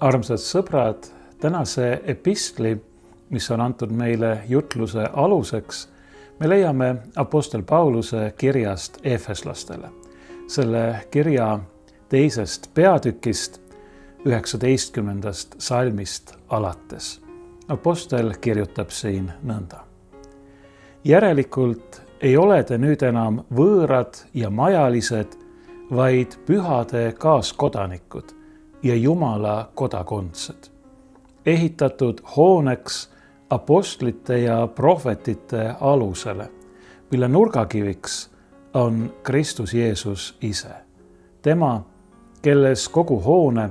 Armsad sõbrad, tänase epistli, mis on antud meile jutluse aluseks, me leiame Apostel Pauluse kirjast Efeslastele. Selle kirja 2. peatükist 19. salmist alates. Apostel kirjutab siin nõnda. Järelikult ei ole te nüüd enam võõrad ja majalised, vaid pühade kaaskodanikud ja Jumala kodakondsed, ehitatud hooneks apostlite ja prohvetite alusele, mille nurgakiviks on Kristus Jeesus ise. Tema, kelles kogu hoone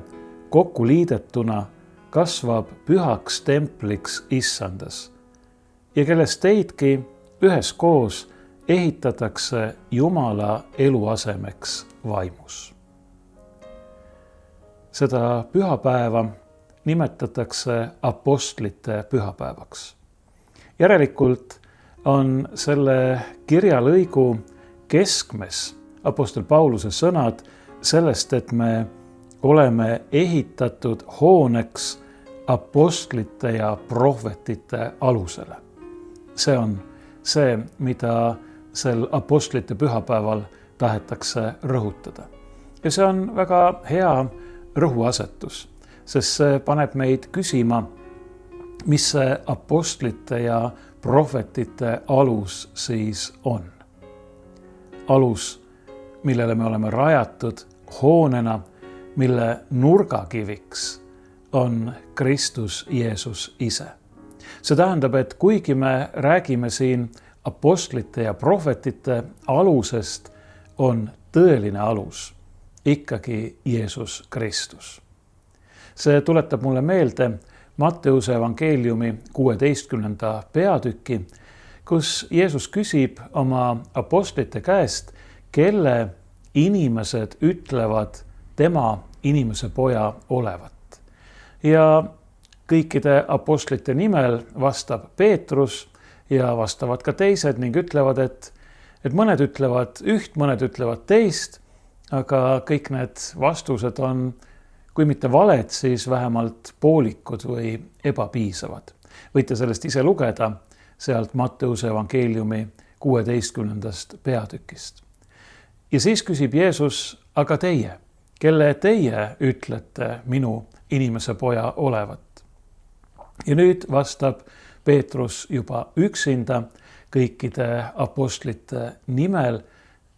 kokku liidetuna kasvab pühaks templiks Issandas ja kellest teidki üheskoos ehitatakse Jumala eluasemeks vaimus. Seda pühapäeva nimetatakse apostlite pühapäevaks. Järelikult on selle kirjalõigu keskmes apostel Pauluse sõnad sellest, et me oleme ehitatud hooneks apostlite ja prohvetite alusele. See on see, mida sel apostlite pühapäeval tahetakse rõhutada. Ja see on väga hea rõhuasetus, sest see paneb meid küsima, mis see apostlite ja prohvetite alus siis on. Alus, millele me oleme rajatud hoonena, mille nurgakiviks on Kristus Jeesus ise. See tähendab, et kuigi me räägime siin apostlite ja prohvetite alusest, on tõeline alus ikkagi Jeesus Kristus. See tuletab mulle meelde Matteuse evangeeliumi 16. peatüki, kus Jeesus küsib oma apostlite käest, kelle inimesed ütlevad tema inimese poja olevat. Ja kõikide apostlite nimel vastab Peetrus ja vastavad ka teised ning ütlevad, et mõned ütlevad üht, mõned ütlevad teist, aga kõik need vastused on, kui mitte valed, siis vähemalt poolikud või ebapiisavad. Võite sellest ise lugeda sealt Matteuse evangeeliumi 16. peatükist. Ja siis küsib Jeesus, aga teie, kelle teie ütlete minu inimese poja olevat? Ja nüüd vastab Peetrus juba üksinda kõikide apostlite nimel,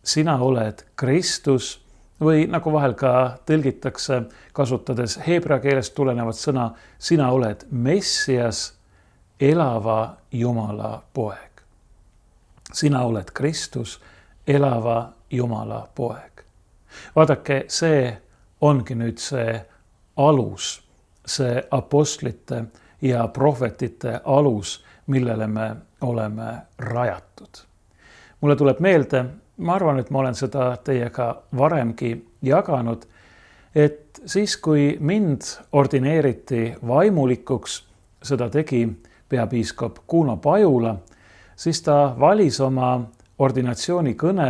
sina oled Kristus, või nagu vahel ka tõlgitakse, kasutades heebrea keelest tulenevat sõna, sina oled Messias, elava Jumala poeg. Sina oled Kristus, elava Jumala poeg. Vaadake, see ongi nüüd see alus, see apostlite ja prohvetite alus, millele me oleme rajatud. Mulle tuleb meelde, ma arvan, et ma olen seda teiega varemgi jaganud, et siis, kui mind ordineeriti vaimulikuks, seda tegi peapiiskop Kuno Pajula, siis ta valis oma ordinatsioonikõne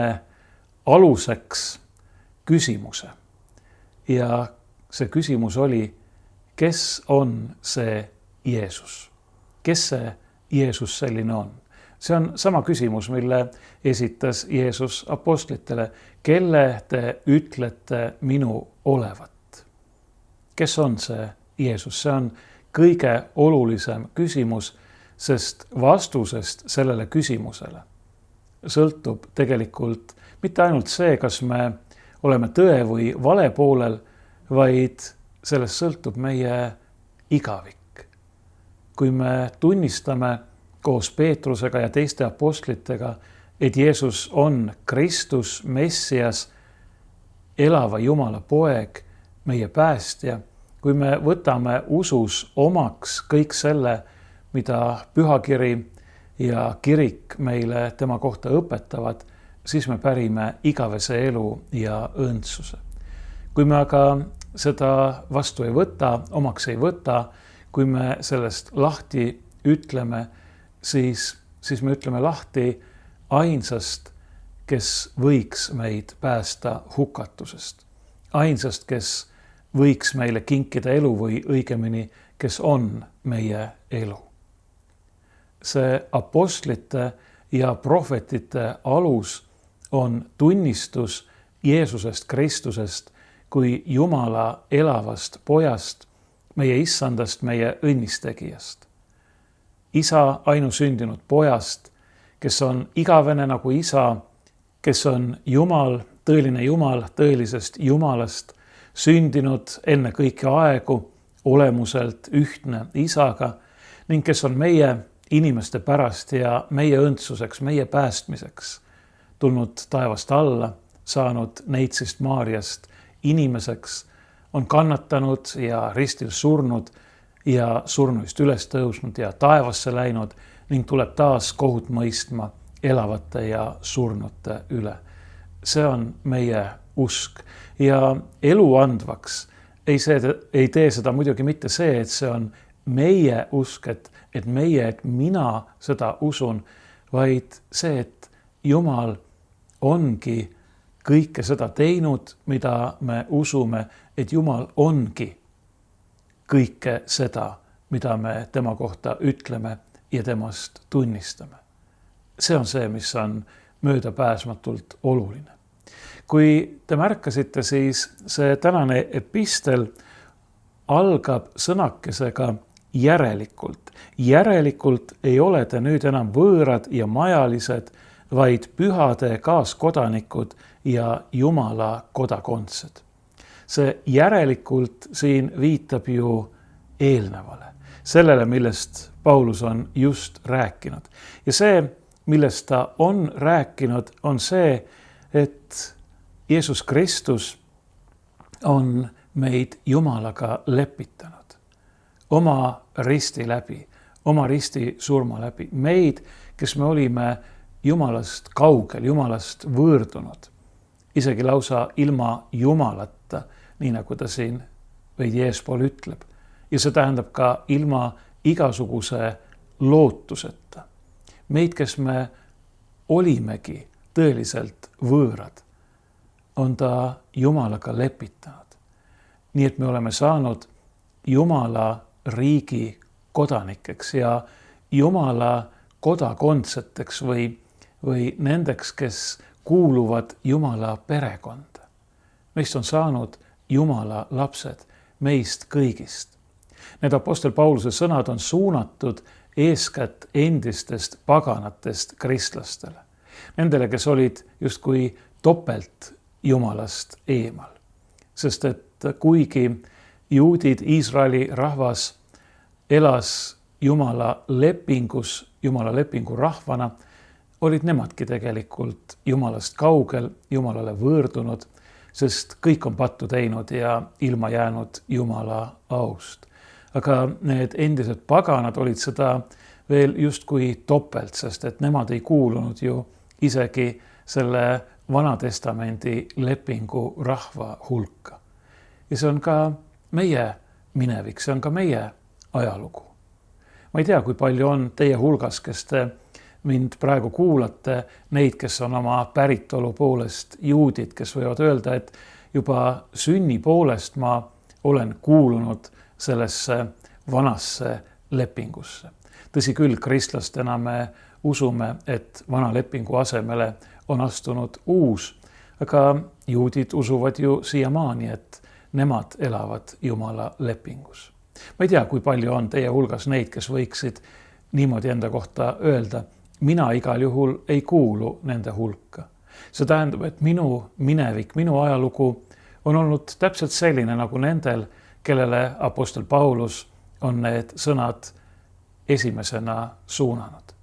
aluseks küsimuse. Ja see küsimus oli, kes on see Jeesus? Kes see Jeesus selline on? See on sama küsimus, mille esitas Jeesus apostlitele. Kelle te ütlete minu olevat? Kes on see Jeesus? See on kõige olulisem küsimus, sest vastusest sellele küsimusele sõltub tegelikult mitte ainult see, kas me oleme tõe või vale poolel, vaid sellest sõltub meie igavik. Kui me tunnistame koos Peetrusega ja teiste apostlitega, et Jeesus on Kristus, Messias, elava Jumala poeg, meie päästja, kui me võtame usus omaks kõik selle, mida pühakiri ja kirik meile tema kohta õpetavad, siis me pärime igavese elu ja õndsuse. Kui me aga seda vastu ei võta, omaks ei võta, kui me sellest lahti ütleme, siis me ütleme lahti ainsast, kes võiks meid päästa hukatusest. Ainsast, kes võiks meile kinkida elu või õigemini, kes on meie elu. See apostlite ja prohvetite alus on tunnistus Jeesusest Kristusest kui Jumala elavast pojast, meie issandast, meie õnnistegijast. Isa ainusündinud pojast, kes on igavene nagu isa, kes on Jumal, tõelisest Jumalast, sündinud enne kõiki aegu, olemuselt ühtne isaga ning kes on meie inimeste pärast ja meie õndsuseks, meie päästmiseks tulnud taevast alla, saanud neitsist Maarjast inimeseks, on kannatanud ja ristil surnud ja surnuist üles tõusnud ja taevasse läinud ning tuleb taas kohut mõistma elavate ja surnute üle. See on meie usk ja elu andvaks ei tee seda muidugi mitte see, et see on meie usk, et mina seda usun, vaid see, et Jumal ongi kõike seda teinud, mida me usume, et Jumal ongi kõike seda, mida me tema kohta ütleme ja temast tunnistame. See on see, mis on möödapääsmatult oluline. Kui te märkasite, siis see tänane epistel algab sõnakesega järelikult. Järelikult ei ole te nüüd enam võõrad ja majalised, vaid pühade kaaskodanikud ja Jumala kodakondsed. See järelikult siin viitab ju eelnevale, sellele, millest Paulus on just rääkinud. Ja see, millest ta on rääkinud, on see, et Jeesus Kristus on meid Jumalaga lepitanud oma risti läbi, oma risti surma läbi. Meid, kes me olime Jumalast kaugel, Jumalast võõrdunud, isegi lausa ilma Jumalata, nii nagu ta siin veidi eespool ütleb. Ja see tähendab ka ilma igasuguse lootuseta. Meid, kes me olimegi tõeliselt võõrad, on ta Jumalaga lepitanud. Nii et me oleme saanud Jumala riigi kodanikeks ja Jumala kodakondseteks või nendeks, kes kuuluvad Jumala perekonda. Meist on saanud Jumala lapsed, meist kõigist. Need apostel Pauluse sõnad on suunatud eeskätt endistest paganatest kristlastele. Nendele, kes olid justkui topelt Jumalast eemal. Sest et kuigi juudid, Iisraeli rahvas elas Jumala lepingus, Jumala lepingu rahvana, olid nemadki tegelikult Jumalast kaugel, Jumalale võõrdunud, sest kõik on pattu teinud ja ilma jäänud Jumala aust. Aga need endised paganad olid seda veel justkui topelt, sest et nemad ei kuulunud ju isegi selle Vanatestamendi lepingu rahva hulka. Ja see on ka meie minevik, see on ka meie ajalugu. Ma ei tea, kui palju on teie hulgas, kes te mind praegu kuulate, neid, kes on oma päritolu poolest juudid, kes võivad öelda, et juba sünni poolest ma olen kuulunud sellesse vanasse lepingusse. Tõsi küll, kristlastena me usume, et vana lepingu asemele on astunud uus, aga juudid usuvad ju siiamaani, et nemad elavad Jumala lepingus. Ma ei tea, kui palju on teie hulgas neid, kes võiksid niimoodi enda kohta öelda, mina igal juhul ei kuulu nende hulka. See tähendab, et minu minevik, minu ajalugu on olnud täpselt selline nagu nendel, kellele apostel Paulus on need sõnad esimesena suunanud.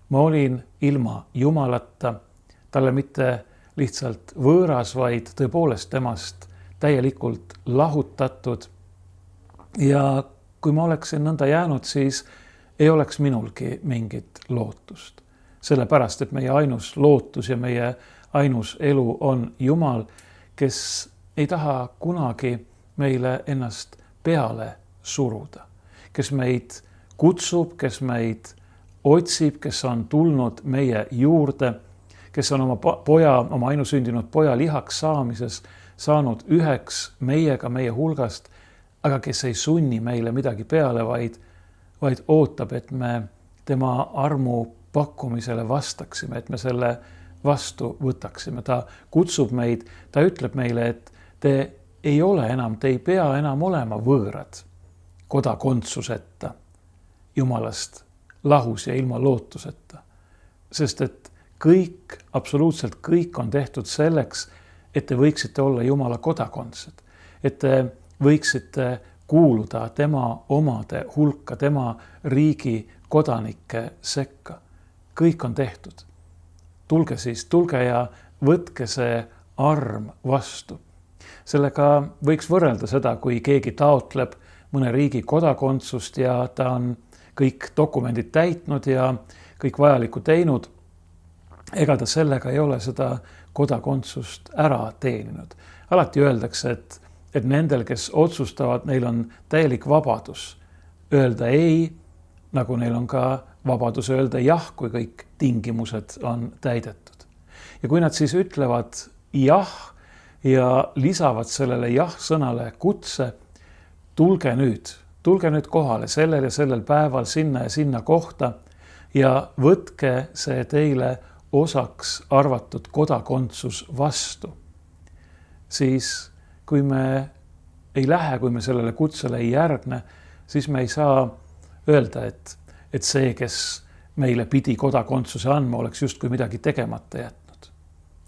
Ma olin ilma Jumalata, talle mitte lihtsalt võõras, vaid tõepoolest temast täielikult lahutatud. Ja kui ma oleksin nõnda jäänud, siis ei oleks minulgi mingit lootust. Sellepärast, et meie ainus lootus ja meie ainus elu on Jumal, kes ei taha kunagi meile ennast peale suruda, kes meid kutsub, kes meid otsib, kes on tulnud meie juurde, kes on oma ainusündinud poja lihaks saamises saanud üheks meiega, meie hulgast, aga kes ei sunni meile midagi peale, vaid ootab, et me tema armu pakkumisele vastaksime, et me selle vastu võtaksime. Ta kutsub meid, ta ütleb meile, et te ei pea enam olema võõrad kodakondsuseta, Jumalast lahus ja ilma lootuseta. Sest et kõik, absoluutselt kõik on tehtud selleks, et te võiksite olla Jumala kodakondsed, et te võiksite kuuluda tema omade hulka, tema riigi kodanike sekka. Kõik on tehtud. Tulge ja võtke see arm vastu. Sellega võiks võrrelda seda, kui keegi taotleb mõne riigi kodakondsust ja ta on kõik dokumendid täitnud ja kõik vajalikku teinud. Ega ta sellega ei ole seda kodakondsust ära teeninud. Alati öeldakse, et nendel, kes otsustavad, neil on täielik vabadus öelda ei, nagu neil on ka vabadus öelda jah, kui kõik tingimused on täidetud. Ja kui nad siis ütlevad jah ja lisavad sellele jah sõnale kutse, tulge nüüd kohale sellel ja sellel päeval sinna ja sinna kohta ja võtke see teile osaks arvatud kodakondsus vastu. Siis kui me ei lähe, kui me sellele kutsele ei järgne, siis me ei saa öelda, et see, kes meile pidi kodakondsuse andma, oleks justkui midagi tegemata jätnud.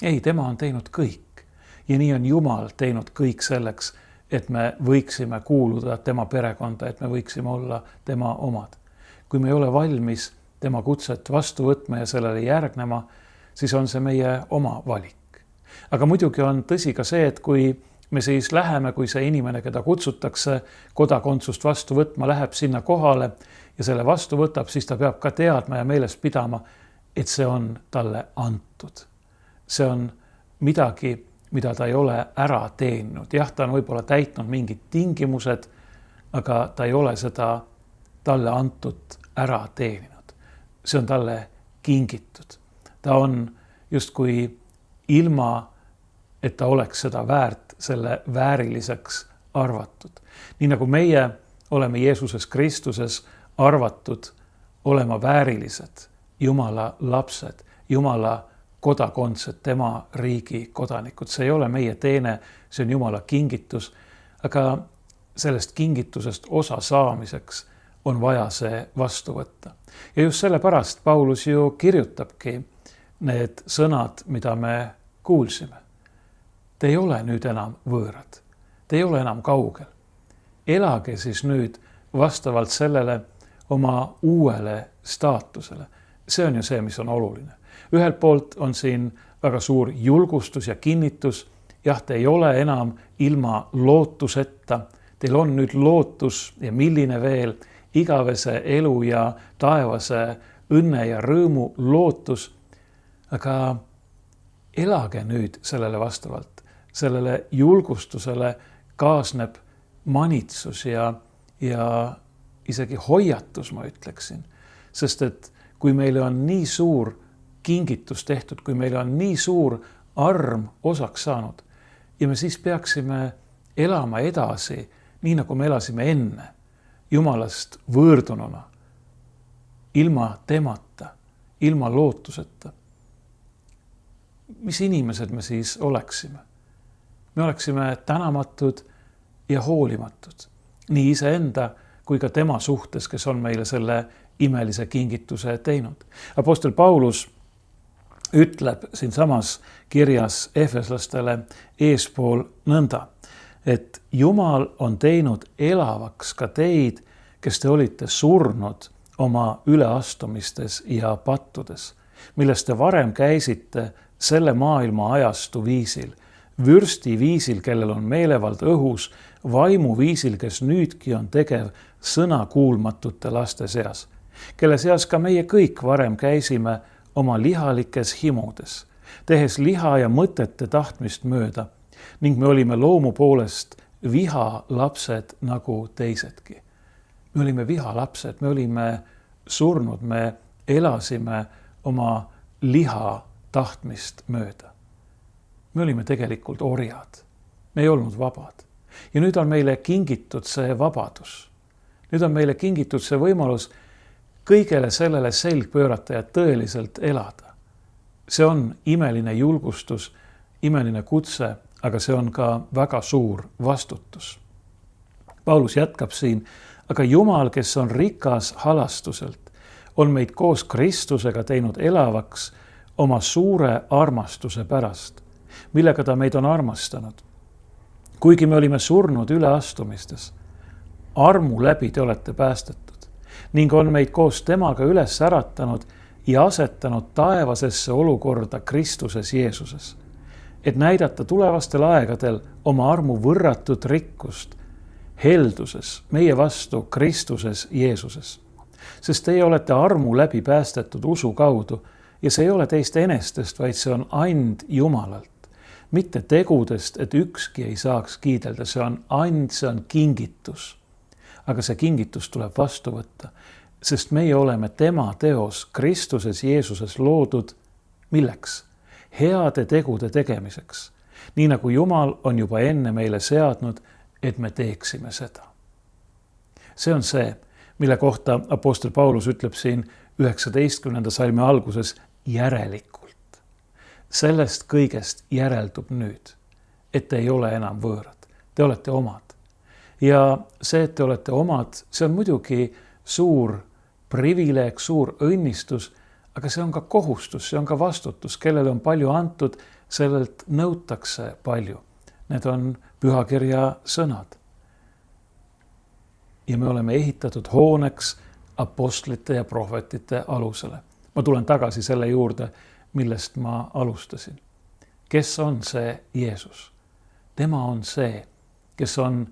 Ei, tema on teinud kõik. Ja nii on Jumal teinud kõik selleks, et me võiksime kuuluda tema perekonda, et me võiksime olla tema omad. Kui me ei ole valmis tema kutset vastu võtma ja sellele järgnema, siis on see meie oma valik. Aga muidugi on tõsi ka see, et kui me siis läheme, kui see inimene, keda kutsutakse kodakondsust vastu võtma, läheb sinna kohale ja selle vastu võtab, siis ta peab ka teadma ja meeles pidama, et see on talle antud. See on midagi, mida ta ei ole ära teeninud. Jah, ta on võib-olla täitnud mingid tingimused, aga ta ei ole seda talle antud ära teeninud. See on talle kingitud. Ta on justkui ilma, et ta oleks seda väärt, selle vääriliseks arvatud. Nii nagu meie oleme Jeesuses Kristuses arvatud olema väärilised, Jumala lapsed, Jumala kodakondsed, tema riigi kodanikud. See ei ole meie teene, see on Jumala kingitus, aga sellest kingitusest osa saamiseks on vaja see vastu võtta. Ja just sellepärast Paulus ju kirjutabki need sõnad, mida me kuulsime. Te ei ole nüüd enam võõrad, te ei ole enam kaugel. Elage siis nüüd vastavalt sellele oma uuele staatusele. See on ju see, mis on oluline. Ühelt poolt on siin väga suur julgustus ja kinnitus. Jah, te ei ole enam ilma lootuseta. Teil on nüüd lootus ja milline veel igavese elu ja taevase õnne ja rõõmu lootus. Aga elage nüüd sellele vastavalt. Sellele julgustusele kaasneb manitsus ja isegi hoiatus, ma ütleksin. Sest et kui meile on nii suur kingitus tehtud, kui meile on nii suur arm osaks saanud ja me siis peaksime elama edasi, nii nagu me elasime enne, Jumalast võõrdununa, ilma temata, ilma lootuseta. Mis inimesed me siis oleksime? Me oleksime tänamatud ja hoolimatud, nii iseenda kui ka tema suhtes, kes on meile selle imelise kingituse teinud. Apostel Paulus ütleb siinsamas kirjas efeslastele eespool nõnda, et Jumal on teinud elavaks ka teid, kes te olite surnud oma üleastumistes ja pattudes, millest te varem käisite selle maailma ajastu viisil, vürsti viisil, kellel on meelevald õhus, vaimu viisil, kes nüüdki on tegev sõnakuulmatute laste seas, kelle seas ka meie kõik varem käisime oma lihalikes himudes, tehes liha ja mõtete tahtmist mööda, ning me olime loomu poolest viha lapsed nagu teisedki. Me olime viha lapsed, me olime surnud, me elasime oma liha tahtmist mööda. Me olime tegelikult orjad. me ei olnud vabad. Ja nüüd on meile kingitud see vabadus. Nüüd on meile kingitud see võimalus kõigele sellele selg pöörata ja tõeliselt elada. See on imeline julgustus, imeline kutse, aga see on ka väga suur vastutus. Paulus jätkab siin, aga Jumal, kes on rikas halastuselt, on meid koos Kristusega teinud elavaks oma suure armastuse pärast, millega ta meid on armastanud. Kuigi me olime surnud üleastumistes, armu läbi te olete päästetud ning on meid koos temaga üles äratanud ja asetanud taevasesse olukorda Kristuses Jeesuses, et näidata tulevastel aegadel oma armu võrratut rikkust helduses meie vastu Kristuses Jeesuses. Sest teie olete armu läbi päästetud usu kaudu ja see ei ole teist enestest, vaid see on and Jumalalt. Mitte tegudest, et ükski ei saaks kiidelda, see on and, see on kingitus. Aga see kingitus tuleb vastu võtta, sest meie oleme tema teos Kristuses Jeesuses loodud milleks? Heade tegude tegemiseks. Nii nagu Jumal on juba enne meile seadnud, et me teeksime seda. See on see, mille kohta apostel Paulus ütleb siin 19. salmi alguses järelikult. Sellest kõigest järeldub nüüd, et te ei ole enam võõrad. Te olete omad. Ja see, et te olete omad, see on muidugi suur privileeg, suur õnnistus, aga see on ka kohustus, see on ka vastutus, kellele on palju antud, sellelt nõutakse palju. Need on pühakirja sõnad. Ja me oleme ehitatud hooneks apostlite ja prohvetite alusele. Ma tulen tagasi selle juurde, millest ma alustasin. Kes on see Jeesus? Tema on see, kes on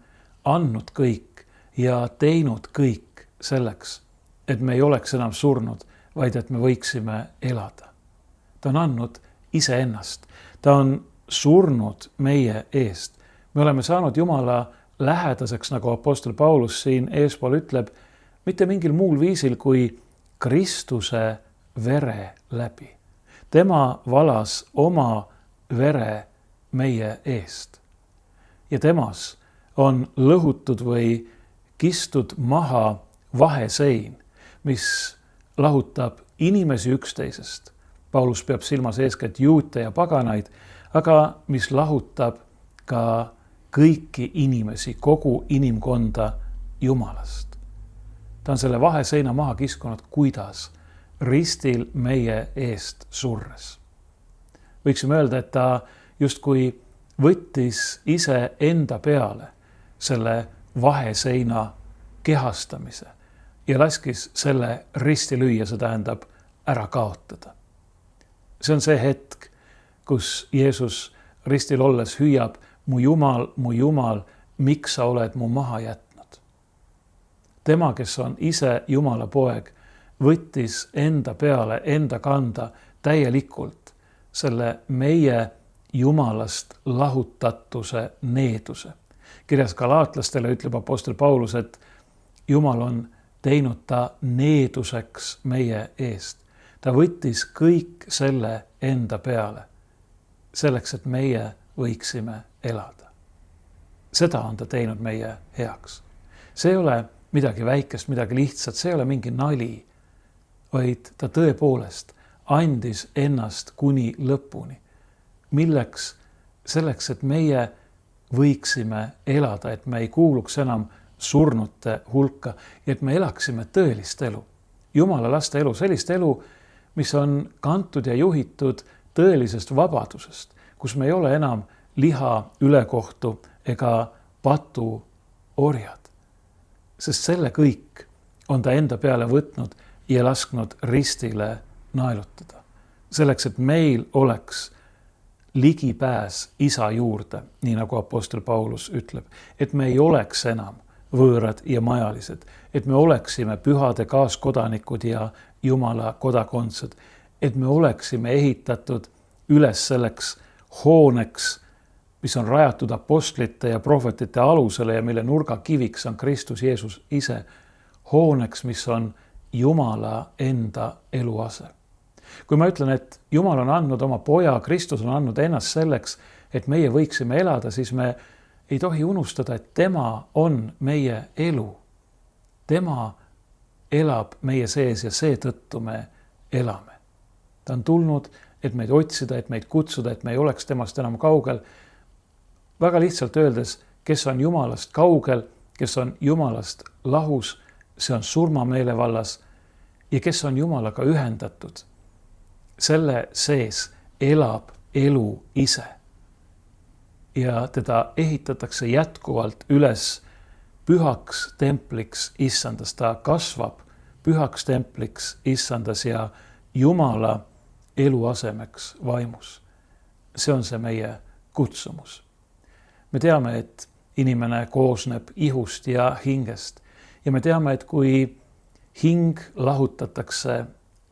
andnud kõik ja teinud kõik selleks, et me ei oleks enam surnud, vaid et me võiksime elada. Ta on andnud iseennast. Ta on surnud meie eest. Me oleme saanud Jumala lähedaseks, nagu apostel Paulus siin eespool ütleb, mitte mingil muul viisil kui Kristuse vere läbi. Tema valas oma vere meie eest. Ja temas on lõhutud või kistud maha vahesein, mis lahutab inimesi üksteisest. Paulus peab silmas eeskätt juute ja paganaid, aga mis lahutab ka kõiki inimesi, kogu inimkonda Jumalast. Ta on selle vaheseina maha kiskunud, kuidas? Ristil meie eest surres. Võiksime öelda, et ta justkui võttis ise enda peale selle vaheseina kehastamise ja laskis selle risti lüüa, see tähendab ära kaotada. See on see hetk, kus Jeesus ristil olles hüüab, mu Jumal, miks sa oled mu maha jätnud? Tema, kes on ise Jumala poeg, võttis enda peale, enda kanda täielikult selle meie Jumalast lahutatuse needuse. Kirjas Galaatlastele ütleb apostel Paulus, et Jumal on teinud ta needuseks meie eest. Ta võttis kõik selle enda peale, selleks, et meie võiksime elada. Seda on ta teinud meie heaks. See ei ole midagi väikest, midagi lihtsat, see ei ole mingi nali, vaid ta tõepoolest andis ennast kuni lõpuni. Milleks? Selleks, et meie võiksime elada, et me ei kuuluks enam surnute hulka ja et me elaksime tõelist elu. Jumala laste elu, sellist elu, mis on kantud ja juhitud tõelisest vabadusest, kus me ei ole enam liha ülekohtu ega patu orjad. Sest selle kõik on ta enda peale võtnud ja lasknud ristile naelutada. Selleks, et meil oleks ligipääs isa juurde, nii nagu apostel Paulus ütleb, et me ei oleks enam võõrad ja majalised, et me oleksime pühade kaaskodanikud ja Jumala kodakondsed, et me oleksime ehitatud üles selleks hooneks, mis on rajatud apostlite ja prohvetite alusele ja mille nurgakiviks on Kristus Jeesus ise, hooneks, mis on Jumala enda eluase. Kui ma ütlen, et Jumal on andnud oma poja, Kristus on andnud ennast selleks, et meie võiksime elada, siis me ei tohi unustada, et tema on meie elu. Tema elab meie sees ja seetõttu me elame. Ta on tulnud, et meid otsida, et meid kutsuda, et me ei oleks temast enam kaugel. Väga lihtsalt öeldes, kes on Jumalast kaugel, kes on Jumalast lahus, see on surmameele vallas, ja kes on Jumalaga ühendatud. Selle sees elab elu ise. Ja teda ehitatakse jätkuvalt üles pühaks templiks issandas. Ta kasvab pühaks templiks issandas ja Jumala eluasemeks vaimus. See on see meie kutsumus. Me teame, et inimene koosneb ihust ja hingest. Ja me teame, et kui hing lahutatakse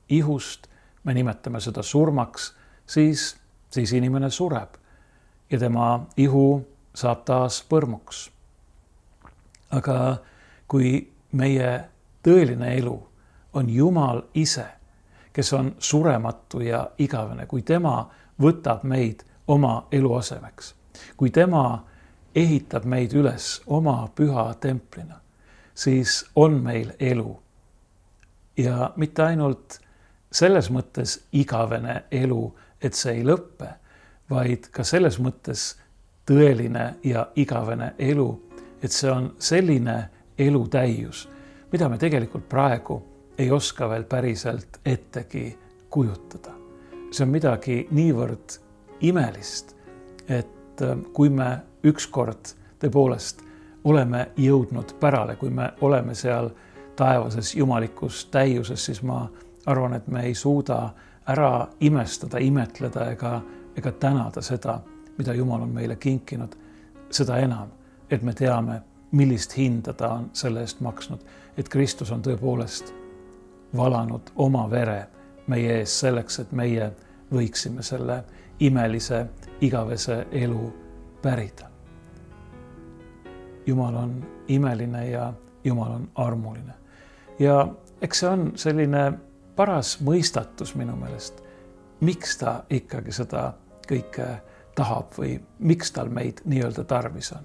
ihust, me nimetame seda surmaks, siis inimene sureb ja tema ihu saab taas põrmuks. Aga kui meie tõeline elu on Jumal ise, kes on surematu ja igavene, kui tema võtab meid oma eluasemeks, kui tema ehitab meid üles oma püha templina, siis on meil elu. Ja mitte ainult selles mõttes igavene elu, et see ei lõppe, vaid ka selles mõttes tõeline ja igavene elu, et see on selline elutäius, mida me tegelikult praegu ei oska veel päriselt ettegi kujutada. See on midagi niivõrd imelist, et kui me ükskord tõepoolest oleme jõudnud pärale, kui me oleme seal taevases jumalikus täiuses, siis ma arvan, et me ei suuda ära imestada, imetleda ega tänada seda, mida Jumal on meile kinkinud. Seda enam, et me teame, millist hinda ta on selle eest maksnud, et Kristus on tõepoolest valanud oma vere meie ees selleks, et meie võiksime selle imelise, igavese elu pärida. Jumal on imeline ja Jumal on armuline. Ja eks see on selline paras mõistatus minu meelest, miks ta ikkagi seda kõike tahab või miks tal meid nii-öelda tarvis on.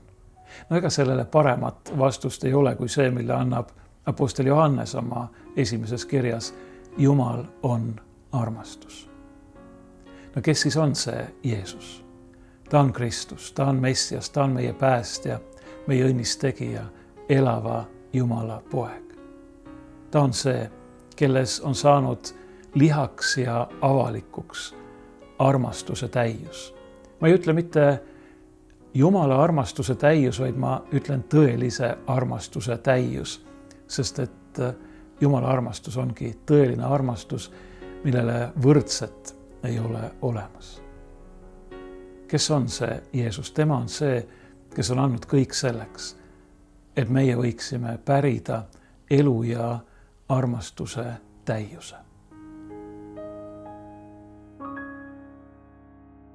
No ega sellele paremat vastust ei ole kui see, mille annab apostel Johannes oma esimeses kirjas. Jumal on armastus. No kes siis on see Jeesus? Ta on Kristus, ta on Messias, ta on meie päästja, meie õnnistegija, elava Jumala poeg. Ta on see, kelles on saanud lihaks ja avalikuks armastuse täius. Ma ei ütle mitte Jumala armastuse täius, vaid ma ütlen tõelise armastuse täius, sest et Jumala armastus ongi tõeline armastus, millele võrdset ei ole olemas. Kes on see Jeesus? Tema on see, kes on andnud kõik selleks, et meie võiksime pärida elu ja armastuse täiuse.